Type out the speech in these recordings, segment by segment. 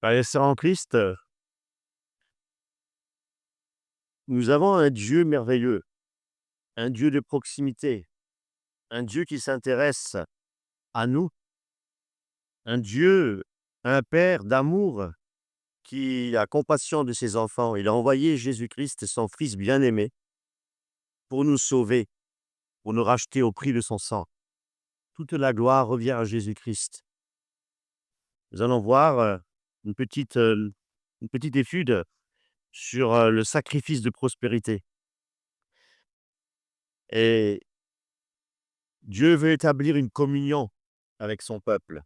Frères et sœurs en Christ, nous avons un Dieu merveilleux, un Dieu de proximité, un Dieu qui s'intéresse à nous, un Dieu, un Père d'amour qui a compassion de ses enfants. Il a envoyé Jésus-Christ, son Fils bien-aimé, pour nous sauver, pour nous racheter au prix de son sang. Toute la gloire revient à Jésus-Christ. Nous allons voir une petite étude sur le sacrifice de prospérité. Et Dieu veut établir une communion avec son peuple.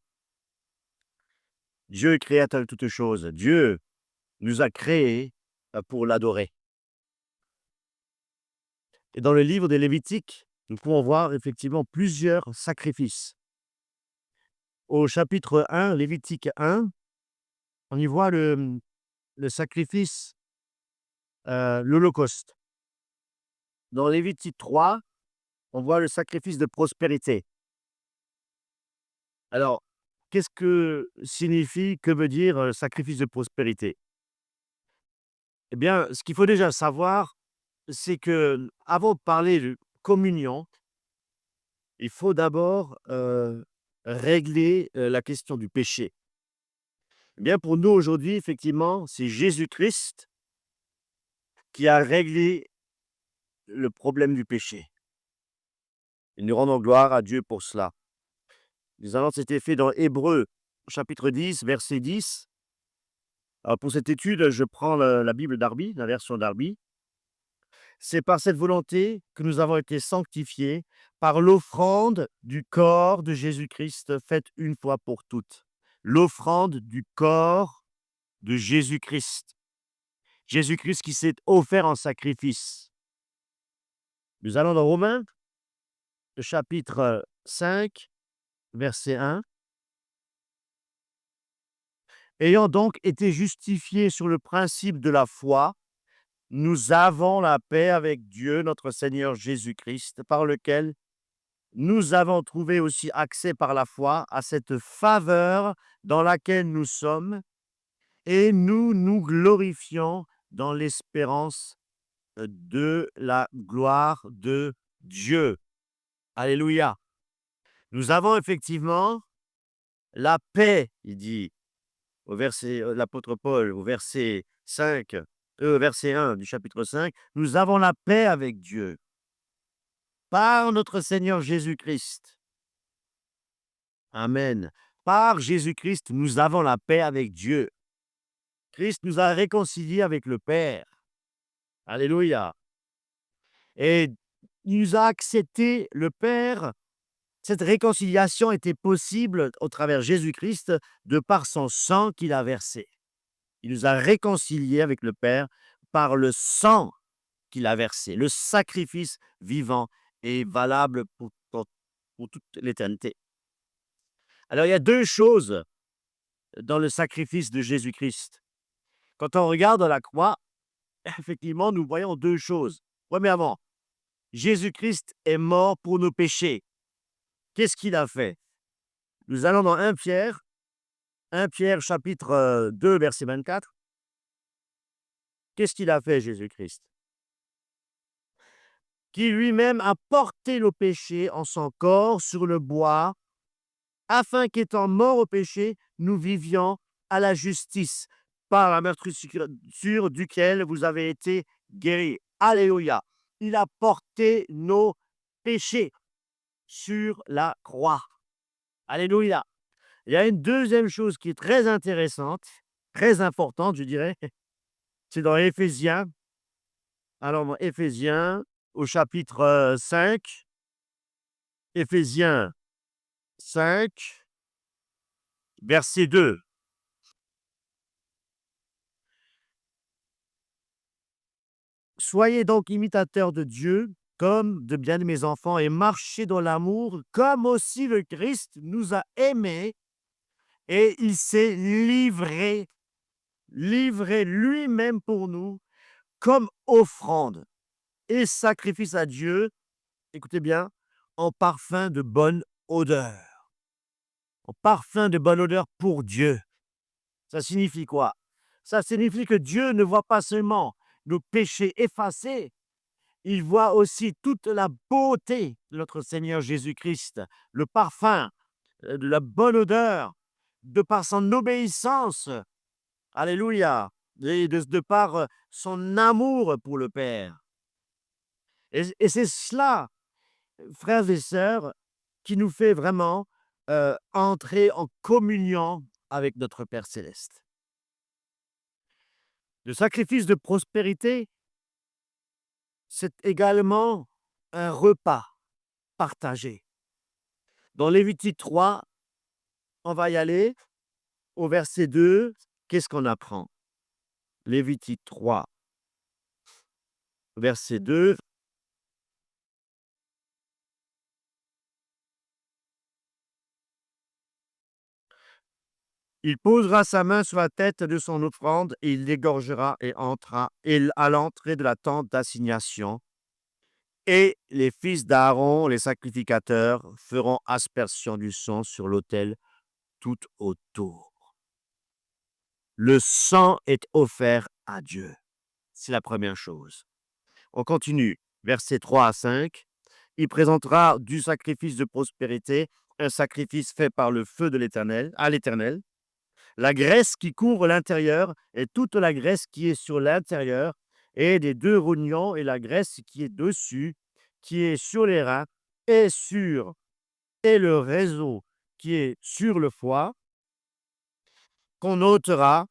Dieu est créateur de toutes choses. Dieu nous a créés pour l'adorer. Et dans le livre des Lévitiques, nous pouvons voir effectivement plusieurs sacrifices. Au chapitre 1, Lévitique 1, on y voit le sacrifice, l'Holocauste. Dans Lévitique 3, on voit le sacrifice de prospérité. Alors, qu'est-ce que veut dire sacrifice de prospérité? Eh bien, ce qu'il faut déjà savoir, c'est que avant de parler de communion, il faut d'abord régler la question du péché. Eh bien, pour nous aujourd'hui, effectivement, c'est Jésus-Christ qui a réglé le problème du péché. Et nous rendons gloire à Dieu pour cela. Nous allons cet effet dans Hébreux, chapitre 10, verset 10. Alors pour cette étude, je prends la Bible Darby, la version Darby. C'est par cette volonté que nous avons été sanctifiés par l'offrande du corps de Jésus-Christ faite une fois pour toutes. L'offrande du corps de Jésus-Christ. Jésus-Christ qui s'est offert en sacrifice. Nous allons dans Romains, chapitre 5, verset 1. Ayant donc été justifiés sur le principe de la foi, nous avons la paix avec Dieu, notre Seigneur Jésus-Christ, par lequel nous avons trouvé aussi accès par la foi à cette faveur dans laquelle nous sommes, et nous nous glorifions dans l'espérance de la gloire de Dieu. Alléluia. Nous avons effectivement la paix, il dit au verset, l'apôtre Paul, au verset 5, verset 1 du chapitre 5, nous avons la paix avec Dieu par notre Seigneur Jésus-Christ. Amen. Par Jésus-Christ, nous avons la paix avec Dieu. Christ nous a réconciliés avec le Père. Alléluia. Et il nous a accepté le Père. Cette réconciliation était possible au travers Jésus-Christ de par son sang qu'il a versé. Il nous a réconciliés avec le Père par le sang qu'il a versé, le sacrifice vivant et valable pour toute l'éternité. Alors, il y a deux choses dans le sacrifice de Jésus-Christ. Quand on regarde la croix, effectivement, nous voyons deux choses. Premièrement, Jésus-Christ est mort pour nos péchés. Qu'est-ce qu'il a fait? Nous allons dans 1 Pierre chapitre 2, verset 24. Qu'est-ce qu'il a fait, Jésus-Christ? Qui lui-même a porté nos péchés en son corps sur le bois, afin qu'étant mort au péché, nous vivions à la justice, par la meurtrissure duquel vous avez été guéris. Alléluia. Il a porté nos péchés sur la croix. Alléluia. Il y a une deuxième chose qui est très intéressante, très importante, je dirais, c'est dans Éphésiens. Alors, dans Éphésiens, au chapitre 5, Éphésiens 5, verset 2. Soyez donc imitateurs de Dieu comme de bien-aimés enfants et marchez dans l'amour comme aussi le Christ nous a aimés et il s'est livré lui-même pour nous comme offrande et sacrifice à Dieu, écoutez bien, en parfum de bonne odeur. En parfum de bonne odeur pour Dieu. Ça signifie quoi? Ça signifie que Dieu ne voit pas seulement nos péchés effacés, il voit aussi toute la beauté de notre Seigneur Jésus-Christ, le parfum, la bonne odeur, de par son obéissance. Alléluia. Et de par son amour pour le Père. Et c'est cela, frères et sœurs, qui nous fait vraiment entrer en communion avec notre Père céleste. Le sacrifice de prospérité, c'est également un repas partagé. Dans Lévitique 3, on va y aller au verset 2. Qu'est-ce qu'on apprend? Lévitique 3, verset 2. Il posera sa main sur la tête de son offrande et il l'égorgera à l'entrée de la tente d'assignation. Et les fils d'Aaron, les sacrificateurs, feront aspersion du sang sur l'autel tout autour. Le sang est offert à Dieu. C'est la première chose. On continue, versets 3 à 5. Il présentera du sacrifice de prospérité, un sacrifice fait par le feu de l'Éternel, à l'Éternel. La graisse qui couvre l'intérieur et toute la graisse qui est sur l'intérieur et des 2 rognons et la graisse qui est dessus, qui est sur les reins et le réseau qui est sur le foie, qu'on ôtera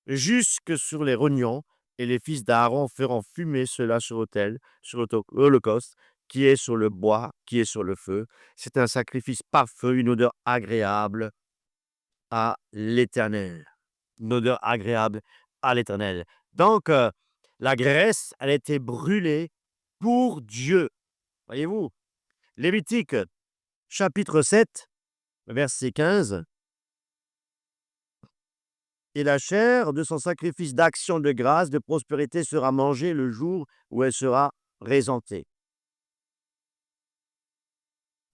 jusque sur les rognons, et les fils d'Aaron feront fumer cela sur l'autel, sur l'holocauste, qui est sur le bois, qui est sur le feu. C'est un sacrifice parfait, une odeur agréable à l'Éternel. Une odeur agréable à l'Éternel. Donc, la graisse, elle a été brûlée pour Dieu. Voyez-vous? Lévitique, chapitre 7, verset 15. Et la chair de son sacrifice d'action de grâce, de prospérité sera mangée le jour où elle sera présentée.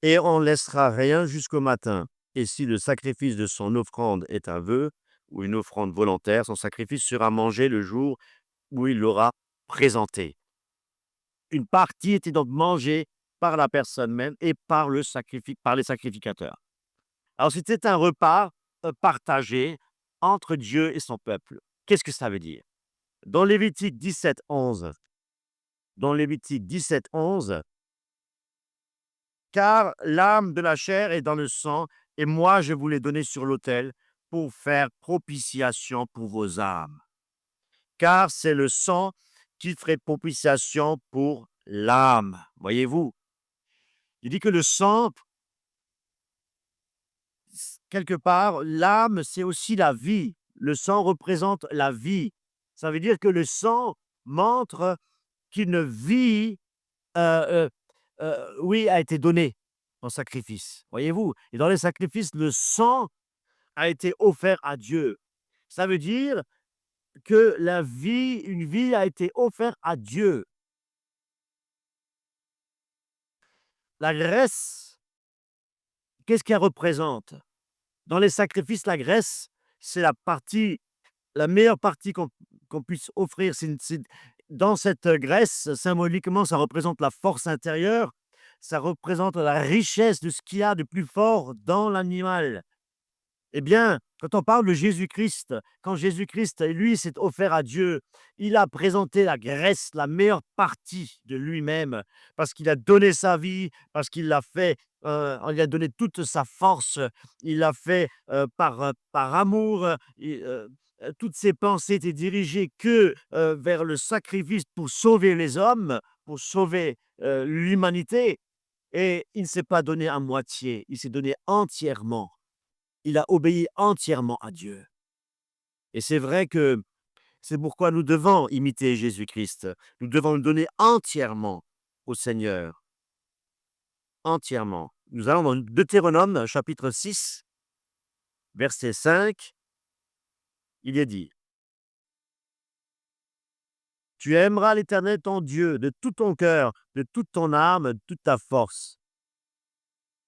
Et on ne laissera rien jusqu'au matin. Et si le sacrifice de son offrande est un vœu ou une offrande volontaire, son sacrifice sera mangé le jour où il l'aura présenté. Une partie était donc mangée par la personne même et par les sacrificateurs. Alors, c'était un repas partagé entre Dieu et son peuple. Qu'est-ce que ça veut dire? Dans Lévitique 17, 11, car l'âme de la chair est dans le sang, et moi je vous l'ai donné sur l'autel pour faire propitiation pour vos âmes. Car c'est le sang qui ferait propitiation pour l'âme. Voyez-vous? Il dit que le sang, quelque part, l'âme, c'est aussi la vie. Le sang représente la vie. Ça veut dire que le sang montre qu'une vie, euh, oui, a été donnée en sacrifice. Voyez-vous? Et dans les sacrifices, le sang a été offert à Dieu. Ça veut dire que une vie a été offerte à Dieu. La graisse, qu'est-ce qu'elle représente? Dans les sacrifices, la graisse, c'est la meilleure partie qu'on puisse offrir. Dans cette graisse, symboliquement, ça représente la force intérieure, ça représente la richesse de ce qu'il y a de plus fort dans l'animal. Eh bien, quand on parle de Jésus-Christ, quand Jésus-Christ, lui, s'est offert à Dieu, il a présenté la graisse, la meilleure partie de lui-même, parce qu'il a donné sa vie, parce qu'il l'a fait, il a donné toute sa force, il l'a fait par amour, toutes ses pensées étaient dirigées que vers le sacrifice pour sauver les hommes, pour sauver l'humanité, et il ne s'est pas donné à moitié, il s'est donné entièrement. Il a obéi entièrement à Dieu. Et c'est vrai que c'est pourquoi nous devons imiter Jésus-Christ. Nous devons nous donner entièrement au Seigneur. Entièrement. Nous allons dans Deutéronome, chapitre 6, verset 5. Il est dit: Tu aimeras l'Éternel ton Dieu de tout ton cœur, de toute ton âme, de toute ta force.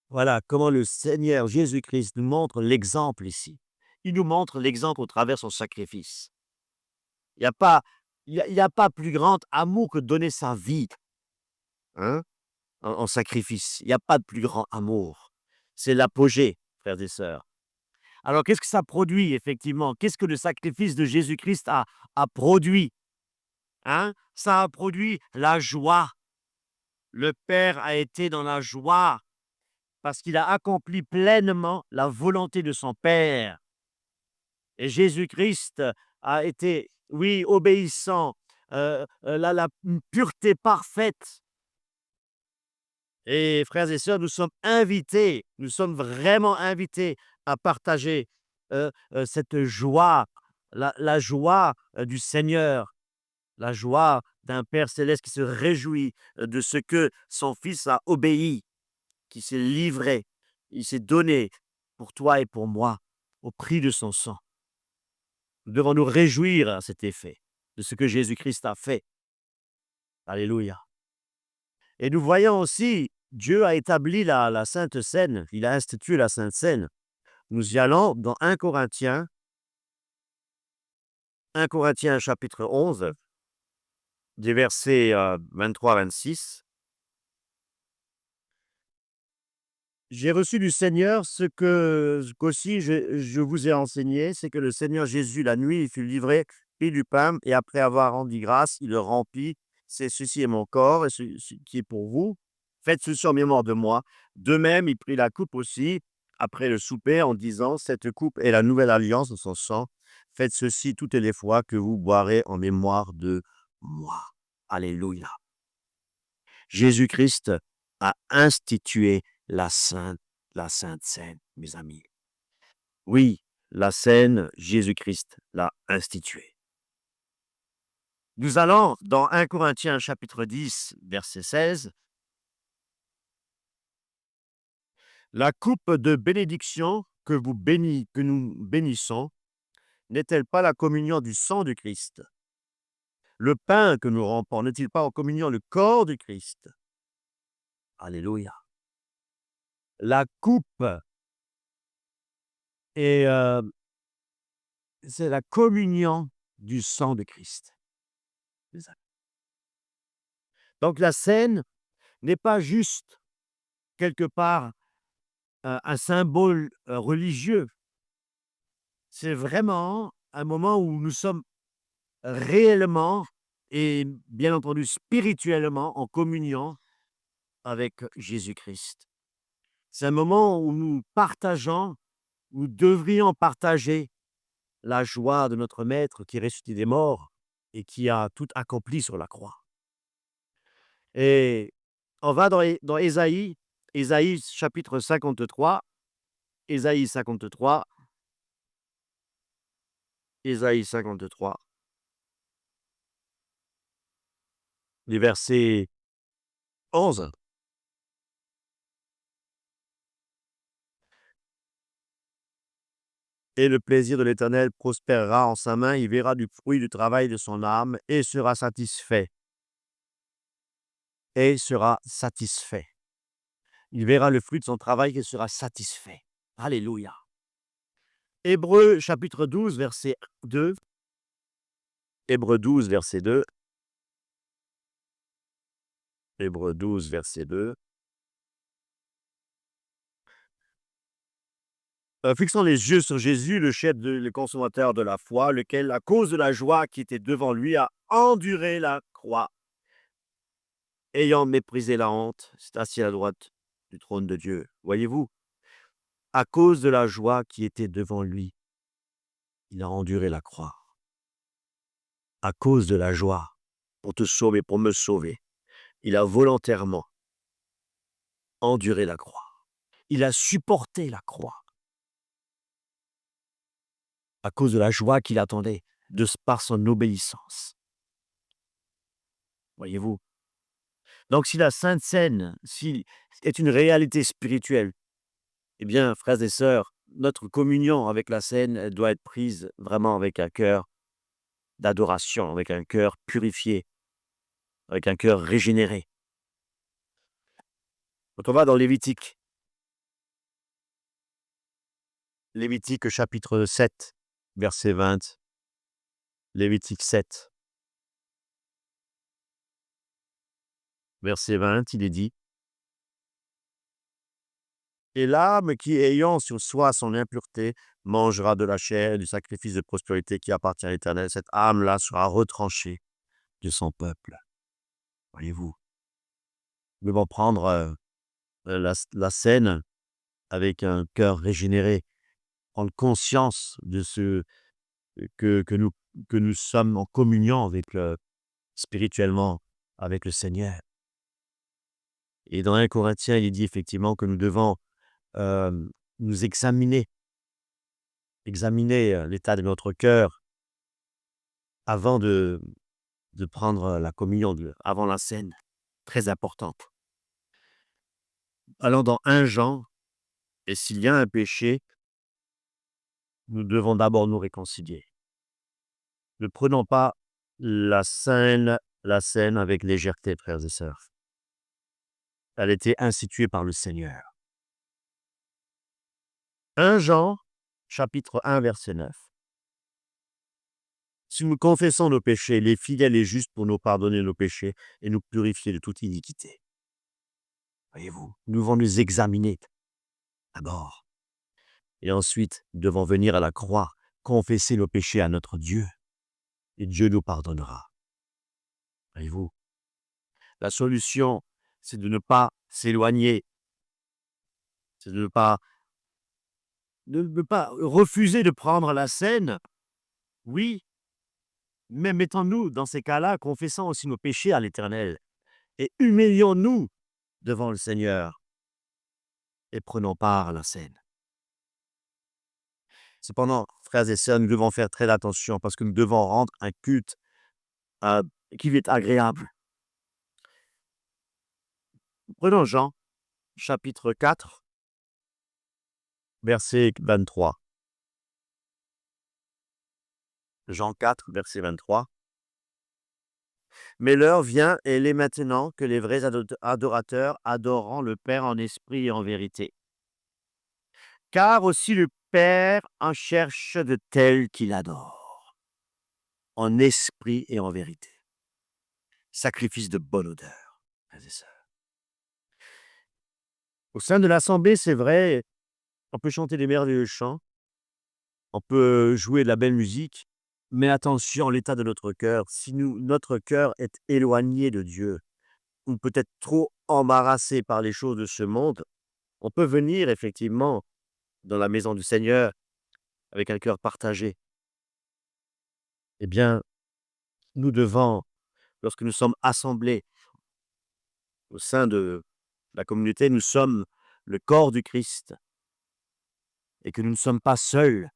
Voilà comment le Seigneur Jésus-Christ nous montre l'exemple ici. il nous montre l'exemple au travers son sacrifice. Il n'y a pas il y a pas plus grand amour que donner sa vie, hein, en sacrifice. Il n'y a pas de plus grand amour. C'est l'apogée, frères et sœurs. Alors qu'est-ce que ça produit effectivement? Qu'est-ce que le sacrifice de Jésus-Christ a produit, hein? Ça a produit la joie. Le Père a été dans la joie parce qu'il a accompli pleinement la volonté de son Père. Et Jésus-Christ a été, oui, obéissant, la pureté parfaite. Et frères et sœurs, nous sommes vraiment invités à partager cette joie, la joie du Seigneur, la joie d'un Père céleste qui se réjouit de ce que son Fils a obéi, qui s'est livré, il s'est donné pour toi et pour moi au prix de son sang. Nous devons nous réjouir à cet effet de ce que Jésus-Christ a fait. Alléluia. Et nous voyons aussi, Dieu a établi la Sainte Seine, il a institué la Sainte Seine. Nous y allons dans 1 Corinthiens chapitre 11, des versets 23-26. J'ai reçu du Seigneur ce qu'aussi je vous ai enseigné, c'est que le Seigneur Jésus, la nuit, il fut livré, prit du pain, et après avoir rendu grâce, il le remplit. C'est ceci est mon corps, et ce qui est pour vous. Faites ceci en mémoire de moi. De même, il prit la coupe aussi, après le souper, en disant, cette coupe est la nouvelle alliance de son sang. Faites ceci toutes les fois que vous boirez en mémoire de moi. Alléluia. Jésus-Christ a institué la Sainte Seine, mes amis. Oui, la Seine, Jésus-Christ l'a instituée. Nous allons dans 1 Corinthiens chapitre 10, verset 16. La coupe de bénédiction que nous bénissons, n'est-elle pas la communion du sang de Christ? Le pain que nous rompons, n'est-il pas en communion le corps de Christ? Alléluia. La coupe est, c'est la communion du sang de Christ. C'est ça. Donc la scène n'est pas juste quelque part un symbole religieux. C'est vraiment un moment où nous sommes réellement et bien entendu spirituellement en communion avec Jésus-Christ. C'est un moment où nous partageons, nous devrions partager la joie de notre Maître qui est ressuscité des morts et qui a tout accompli sur la croix. Et on va dans Ésaïe chapitre 53, Ésaïe 53, Ésaïe 53, les versets 11. Et le plaisir de l'Éternel prospérera en sa main, il verra du fruit du travail de son âme et sera satisfait. Et sera satisfait. Il verra le fruit de son travail et sera satisfait. Alléluia. Hébreux chapitre 12, verset 2. Hébreux 12, verset 2. Hébreux 12, verset 2. Fixons les yeux sur Jésus, le consommateur de la foi, lequel, à cause de la joie qui était devant lui, a enduré la croix, ayant méprisé la honte, c'est assis à la droite du trône de Dieu. Voyez-vous, à cause de la joie qui était devant lui, il a enduré la croix. À cause de la joie, pour te sauver, pour me sauver, il a volontairement enduré la croix. Il a supporté la croix. À cause de la joie qu'il attendait, par son obéissance. Voyez-vous? Donc si la Sainte Seine est une réalité spirituelle, eh bien, frères et sœurs, notre communion avec la Seine, elle doit être prise vraiment avec un cœur d'adoration, avec un cœur purifié, avec un cœur régénéré. Quand on va dans Lévitique chapitre 7, verset 20. Lévitique 7, verset 20, il est dit: «Et l'âme qui, ayant sur soi son impureté, mangera de la chair et du sacrifice de prospérité qui appartient à l'Éternel. Cette âme-là sera retranchée de son peuple.» Voyez-vous? Nous devons prendre la scène avec un cœur régénéré, prendre conscience de ce que nous sommes en communion avec spirituellement avec le Seigneur. Et dans 1 Corinthiens, il est dit effectivement que nous devons nous examiner l'état de notre cœur avant de prendre la communion, avant la scène, très importante. Allons dans 1 Jean, et s'il y a un péché, nous devons d'abord nous réconcilier. Ne prenons pas la scène avec légèreté, frères et sœurs. Elle a été instituée par le Seigneur. 1 Jean, chapitre 1, verset 9. Si nous confessons nos péchés, il est fidèle et juste pour nous pardonner nos péchés et nous purifier de toute iniquité. Voyez-vous, nous devons nous examiner d'abord. Et ensuite, nous devons venir à la croix, confesser nos péchés à notre Dieu. Et Dieu nous pardonnera. Voyez-vous, la solution, c'est de ne pas s'éloigner. C'est de ne pas refuser de prendre la scène. Oui, mais mettons-nous dans ces cas-là, confessant aussi nos péchés à l'Éternel. Et humilions-nous devant le Seigneur. Et prenons part à la scène. Cependant, frères et sœurs, nous devons faire très attention parce que nous devons rendre un culte qui est agréable. Prenons Jean, chapitre 4, verset 23. Jean 4, verset 23. Mais l'heure vient, et elle est maintenant, que les vrais adorateurs adoreront le Père en esprit et en vérité. Car aussi le Père en cherche de tels qu'il adore, en esprit et en vérité. Sacrifice de bonne odeur, frères et sœurs. Au sein de l'assemblée, c'est vrai, on peut chanter des merveilleux chants, on peut jouer de la belle musique, mais attention, l'état de notre cœur. Si notre cœur est éloigné de Dieu, ou peut-être trop embarrassé par les choses de ce monde, on peut venir effectivement dans la maison du Seigneur avec un cœur partagé. Eh bien, nous devons, lorsque nous sommes assemblés au sein de la communauté, nous sommes le corps du Christ et que nous ne sommes pas seuls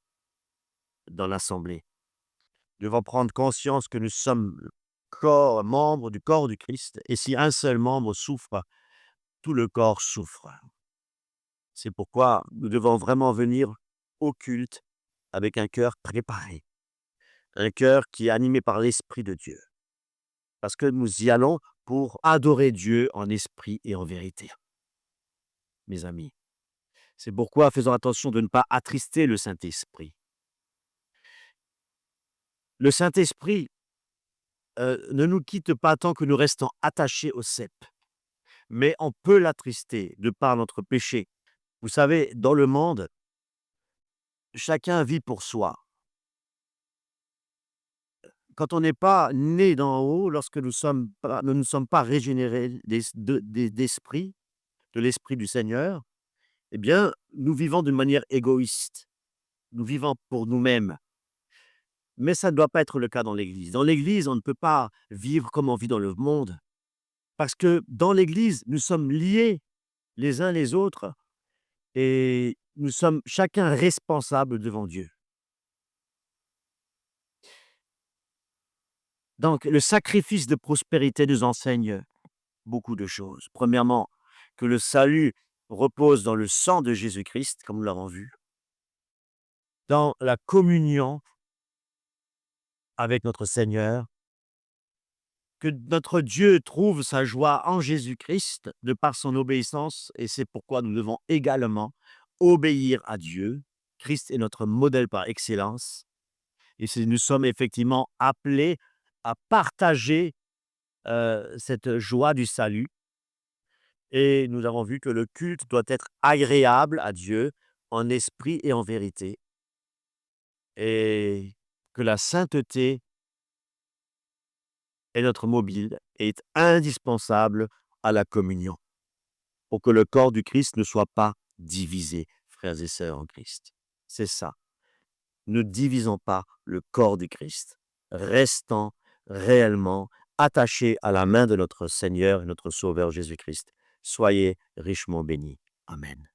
dans l'assemblée. Nous devons prendre conscience que nous sommes membres du corps du Christ, et si un seul membre souffre, tout le corps souffre. C'est pourquoi nous devons vraiment venir au culte avec un cœur préparé, un cœur qui est animé par l'Esprit de Dieu, parce que nous y allons pour adorer Dieu en esprit et en vérité, mes amis. C'est pourquoi faisons attention de ne pas attrister le Saint-Esprit. Le Saint-Esprit ne nous quitte pas tant que nous restons attachés au cep, mais on peut l'attrister de par notre péché. Vous savez, dans le monde, chacun vit pour soi. Quand on n'est pas né d'en haut, lorsque nous ne sommes pas régénérés d'esprit, de l'Esprit du Seigneur, eh bien, nous vivons d'une manière égoïste. Nous vivons pour nous-mêmes. Mais ça ne doit pas être le cas dans l'Église. Dans l'Église, on ne peut pas vivre comme on vit dans le monde. Parce que dans l'Église, nous sommes liés les uns les autres et nous sommes chacun responsables devant Dieu. Donc, le sacrifice de prospérité nous enseigne beaucoup de choses. Premièrement, que le salut repose dans le sang de Jésus-Christ, comme nous l'avons vu, dans la communion avec notre Seigneur, que notre Dieu trouve sa joie en Jésus-Christ de par son obéissance, et c'est pourquoi nous devons également obéir à Dieu, Christ est notre modèle par excellence et nous sommes effectivement appelés à partager cette joie du salut. Et nous avons vu que le culte doit être agréable à Dieu en esprit et en vérité, et que la sainteté est notre mobile et est indispensable à la communion, pour que le corps du Christ ne soit pas divisé, frères et sœurs en Christ. C'est ça. Ne divisons pas le corps du Christ, restant réellement attachés à la main de notre Seigneur et notre Sauveur Jésus-Christ. Soyez richement bénis. Amen.